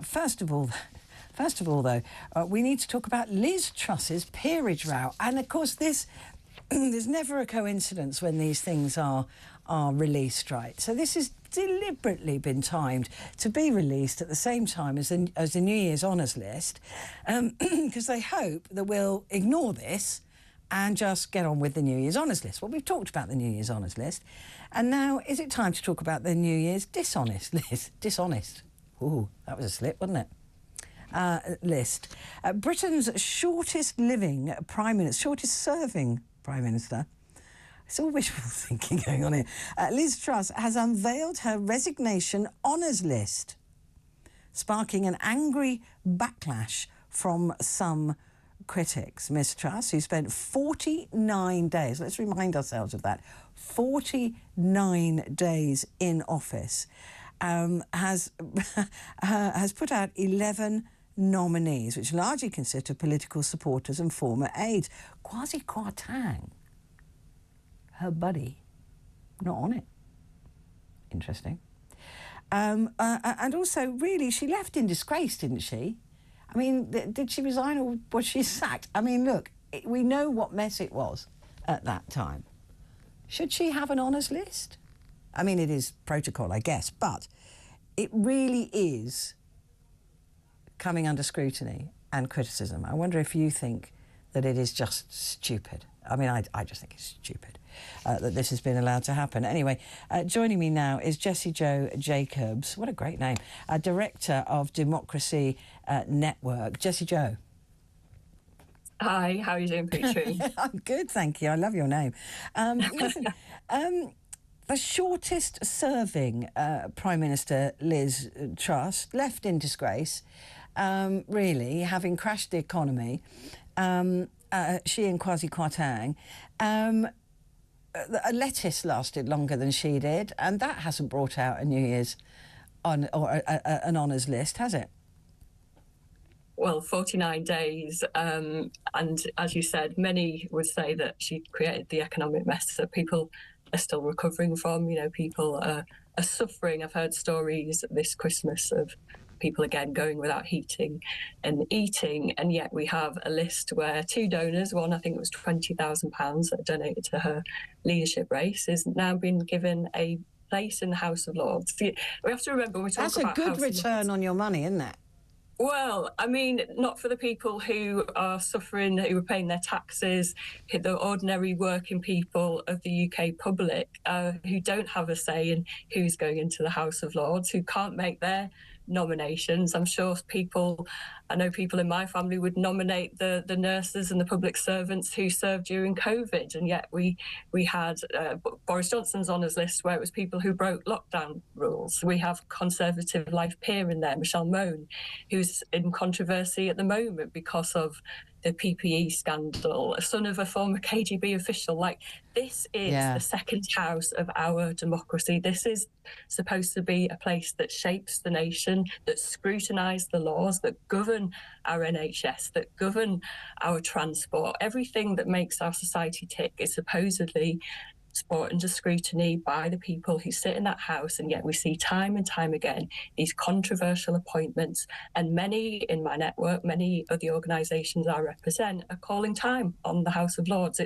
First of all, though, we need to talk about Liz Truss's peerage row. And, of course, there's never a coincidence when these things are released, right? So this has deliberately been timed to be released at the same time as the New Year's Honours List, because they hope that we'll ignore this and just get on with the New Year's Honours List. Well, we've talked about the New Year's Honours List, and now is it time to talk about the New Year's Dishonest List? Dishonest. Ooh, that was a slip, wasn't it? List. Britain's shortest serving Prime Minister. It's all wishful thinking going on here. Liz Truss has unveiled her resignation honours list, sparking an angry backlash from some critics. Miss Truss, who spent 49 days, let's remind ourselves of that, 49 days in office, has put out 11 nominees, which largely consist of political supporters and former aides. Kwasi Kwarteng, her buddy, not on it. Interesting. And also, really, she left in disgrace, didn't she? I mean, did she resign or was she sacked? I mean, look, we know what mess it was at that time. Should she have an honours list? I mean, it is protocol, I guess, but it really is coming under scrutiny and criticism. I wonder if you think that it is just stupid. I mean, I just think it's stupid that this has been allowed to happen. Anyway, joining me now is Jessie-Joe Jacobs. What a great name. Director of Democracy Network. Jessie-Joe. Hi, how are you doing, Petrie? I'm good, thank you. I love your name. Listen, the shortest serving Prime Minister Liz Truss, left in disgrace, really, having crashed the economy, she and Kwasi Kwarteng, a lettuce lasted longer than she did, and that hasn't brought out a New Year's an honours list, has it? Well, 49 days, and as you said, many would say that she created the economic mess that people are still recovering from. You know, people are suffering. I've heard stories this Christmas of people again going without heating and eating, and yet we have a list where two donors, one I think it was £20,000 that donated to her leadership race, is now been given a place in the House of Lords. We have to remember, we talk that's about a good return on your money, isn't it? Well, I mean, not for the people who are suffering, who are paying their taxes, the ordinary working people of the UK public who don't have a say in who's going into the House of Lords, who can't make their nominations. I'm sure I know people in my family would nominate the nurses and the public servants who served during COVID, and yet we had Boris Johnson's honours list where it was people who broke lockdown rules. We have Conservative Life peer in there, Michelle Mone, who's in controversy at the moment because of the PPE scandal, a son of a former KGB official. Like, this is the second house of our democracy. This is supposed to be a place that shapes the nation, that scrutinise the laws, that govern our NHS, that govern our transport. Everything that makes our society tick is supposedly brought under scrutiny by the people who sit in that house, and yet we see time and time again these controversial appointments, and many in my network, many of the organisations I represent, are calling time on the House of Lords.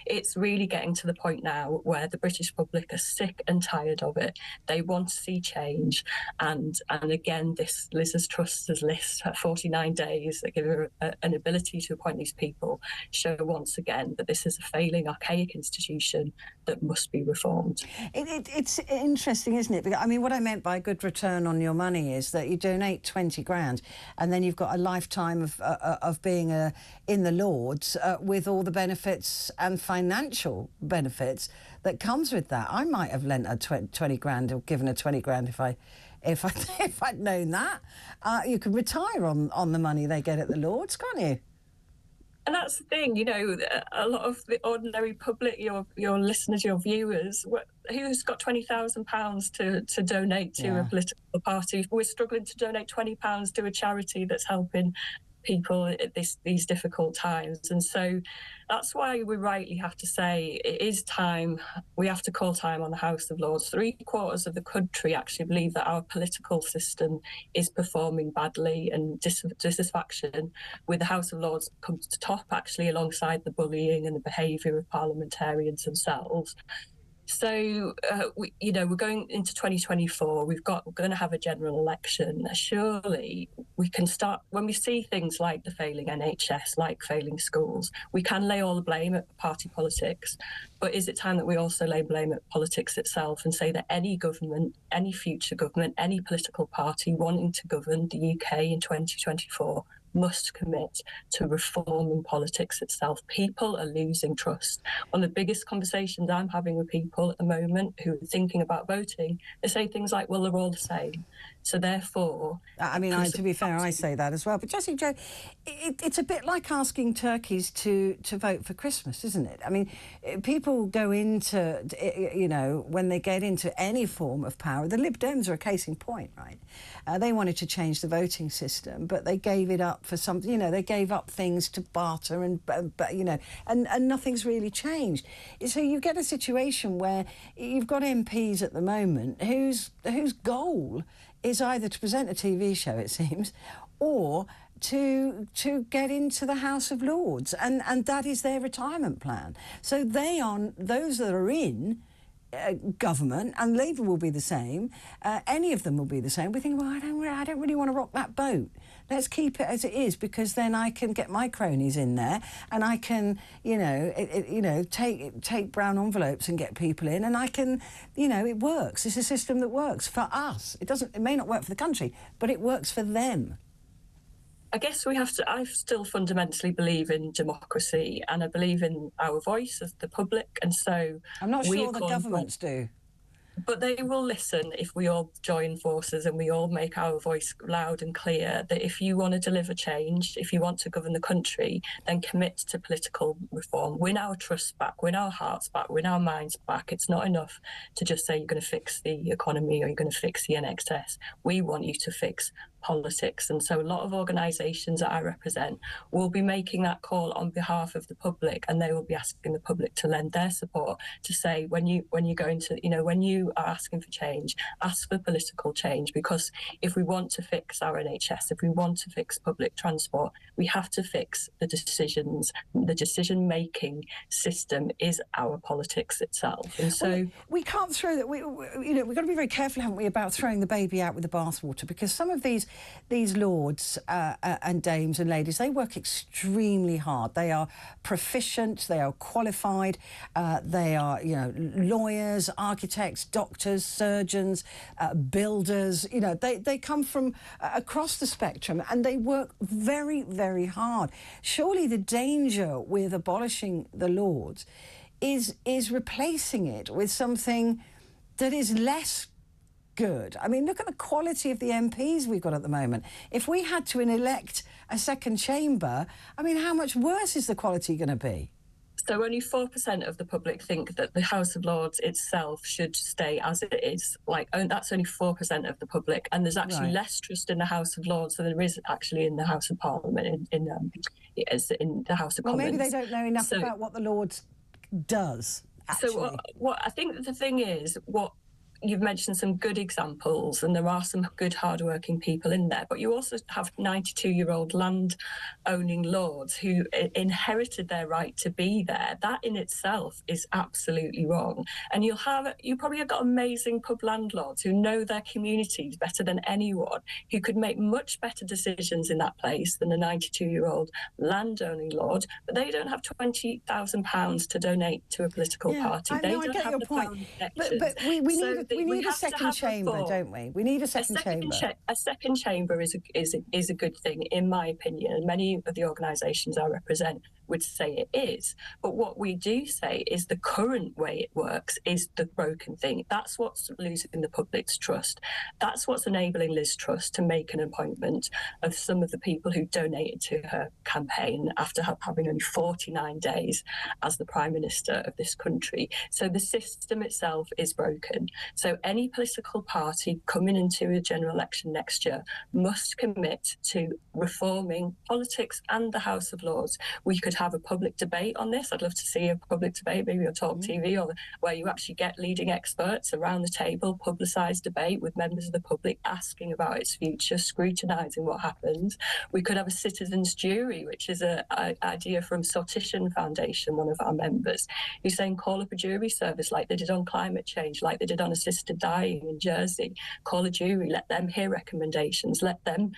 It's really getting to the point now where the British public are sick and tired of it. They want to see change, and again, this Liz Truss's list, her 49 days that give her an ability to appoint these people, show once again that this is a failing, archaic institution that must be reformed. It's interesting, isn't it? Because, I mean, what I meant by good return on your money is that you donate 20 grand and then you've got a lifetime of being in the Lords with all the benefits and financial benefits that comes with that. I might have lent her 20 grand or given her 20 grand if I'd known that. You can retire on the money they get at the Lords, can't you? And that's the thing, you know, a lot of the ordinary public, your listeners, your viewers, who's got £20,000 to donate to a political party? We're struggling to donate £20 to a charity that's helping people at these difficult times. And so that's why we rightly have to say it is time. We have to call time on the House of Lords. 3/4 of the country actually believe that our political system is performing badly, and dissatisfaction with the House of Lords comes to top, actually, alongside the bullying and the behaviour of parliamentarians themselves. So, we're going into 2024. We're going to have a general election. Surely we can start, when we see things like the failing NHS, like failing schools, we can lay all the blame at party politics. But is it time that we also lay blame at politics itself and say that any government, any future government, any political party wanting to govern the UK in 2024 must commit to reforming politics itself? People are losing trust. One of the biggest conversations I'm having with people at the moment who are thinking about voting, they say things like, well, they're all the same. So therefore... I mean, to be fair, I say that as well. But Jessie-Joe, it's a bit like asking turkeys to vote for Christmas, isn't it? I mean, people go into, when they get into any form of power, the Lib Dems are a case in point, right? They wanted to change the voting system, but they gave it up for something, they gave up things to barter and nothing's really changed. So you get a situation where you've got MPs at the moment whose goal is either to present a TV show, it seems, or to get into the House of Lords, and that is their retirement plan. So those that are in government, and Labour will be the same, any of them will be the same. We think, well, I don't really want to rock that boat. Let's keep it as it is, because then I can get my cronies in there, and I can, take brown envelopes and get people in, and I can, it works. It's a system that works for us. It may not work for the country, but it works for them. I guess I still fundamentally believe in democracy, and I believe in our voice as the public, and so... I'm not sure the governments do. But they will listen if we all join forces and we all make our voice loud and clear that if you want to deliver change, if you want to govern the country, then commit to political reform. Win our trust back, win our hearts back, win our minds back. It's not enough to just say you're going to fix the economy or you're going to fix the NHS. We want you to fix politics. And so a lot of organisations that I represent will be making that call on behalf of the public, and they will be asking the public to lend their support to say, when you are asking for change, ask for political change, because if we want to fix our NHS, if we want to fix public transport, we have to fix the decisions. The decision-making system is our politics itself. And so we can't throw that. We've got to be very careful, haven't we, about throwing the baby out with the bathwater, because some of these lords and dames and ladies, they work extremely hard. They are proficient, they are qualified, they are, lawyers, architects, doctors, surgeons, builders. They come from across the spectrum, and they work very, very hard. Surely the danger with abolishing the Lords is replacing it with something that is less good. I mean, look at the quality of the MPs we've got at the moment. If we had to elect a second chamber, I mean, how much worse is the quality going to be? So only 4% of the public think that the House of Lords itself should stay as it is. That's only 4% of the public, and there's actually less trust in the House of Lords than there is actually in the House of Parliament, in the House of Commons. Well, maybe they don't know enough about what the Lords does, actually. So what I think the thing is, you've mentioned some good examples, and there are some good hard-working people in there, but you also have 92-year-old land-owning lords who inherited their right to be there. That in itself is absolutely wrong. And you probably have got amazing pub landlords who know their communities better than anyone, who could make much better decisions in that place than a 92-year-old land-owning lord, but they don't have £20,000 to donate to a political party. They don't have the power of connections. But we need a second chamber, don't we? We need a second chamber. A second chamber is a good thing, in my opinion. And many of the organisations I represent would say it is. But what we do say is the current way it works is the broken thing. That's what's losing the public's trust. That's what's enabling Liz Truss to make an appointment of some of the people who donated to her campaign after having only 49 days as the Prime Minister of this country. So the system itself is broken. So any political party coming into a general election next year must commit to reforming politics and the House of Lords. We could have a public debate on this. I'd love to see a public debate, maybe on talkTV, or where you actually get leading experts around the table, publicised debate with members of the public asking about its future, scrutinising what happens. We could have a citizens' jury, which is an idea from Sortition Foundation, one of our members, who's saying call up a jury service like they did on climate change, like they did on assisted dying in Jersey. Call a jury, let them hear recommendations, let them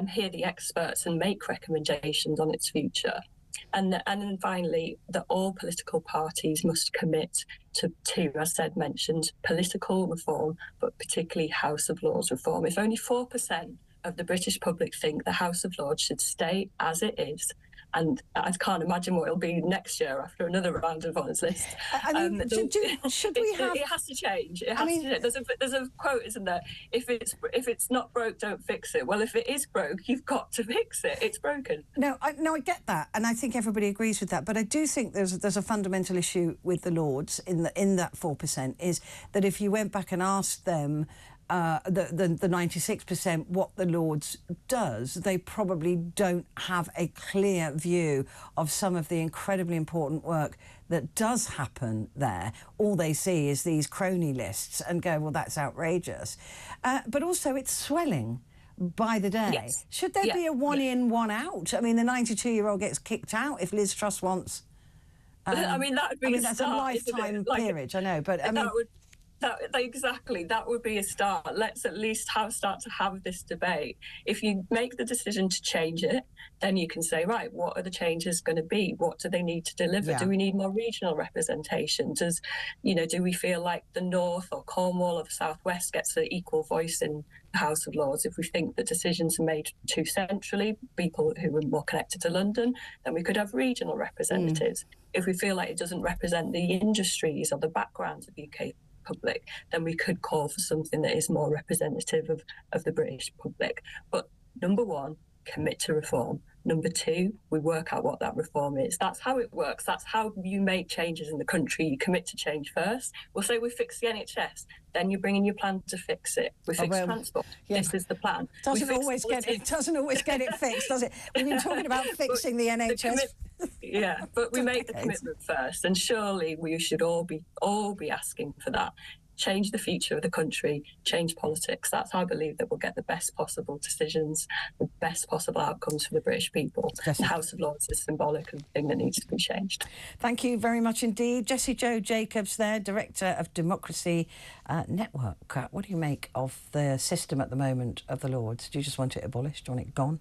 hear the experts and make recommendations on its future. And then finally, that all political parties must commit to, as Ed mentioned, political reform, but particularly House of Lords reform. If only 4% of the British public think the House of Lords should stay as it is, and I can't imagine what it'll be next year after another round of honours list. I mean, should we have? It has to change. It has to change. There's a quote, isn't there? If it's not broke, don't fix it. Well, if it is broke, you've got to fix it. It's broken. No, I get that, and I think everybody agrees with that. But I do think there's a fundamental issue with the Lords in that 4%, is that if you went back and asked them, the 96% what the Lords does, they probably don't have a clear view of some of the incredibly important work that does happen there. All they see is these crony lists and go, well, that's outrageous. But also it's swelling by the day. Yes. Should there be a one in, one out? I mean, the 92-year-old gets kicked out if Liz Truss wants... I mean, that would be that's a lifetime peerage, I know, but I mean... Exactly, that would be a start. Let's at least start to have this debate. If you make the decision to change it, then you can say, right, what are the changes going to be? What do they need to deliver? Yeah. Do we need more regional representation? Do we feel like the North or Cornwall or the South West gets an equal voice in the House of Lords? If we think that decisions are made too centrally, people who are more connected to London, then we could have regional representatives. If we feel like it doesn't represent the industries or the backgrounds of UK public, then we could call for something that is more representative of the British public. But number one, commit to reform. Number two, we work out what that reform is. That's how it works. That's how you make changes in the country. You commit to change first. We'll say we fix the NHS. Then you bring in your plan to fix it. We fix transport. Yeah. This is the plan. Doesn't always get it fixed, does it? We've been talking about fixing the NHS. But we make the commitment first, and surely we should all be asking for that. Change the future of the country, change politics. That's how I believe that we'll get the best possible decisions, the best possible outcomes for the British people. The House of Lords is symbolic of the thing that needs to be changed. Thank you very much indeed. Jessie-Joe Jacobs there, Director of Democracy Network. What do you make of the system at the moment of the Lords? Do you just want it abolished? Do you want it gone?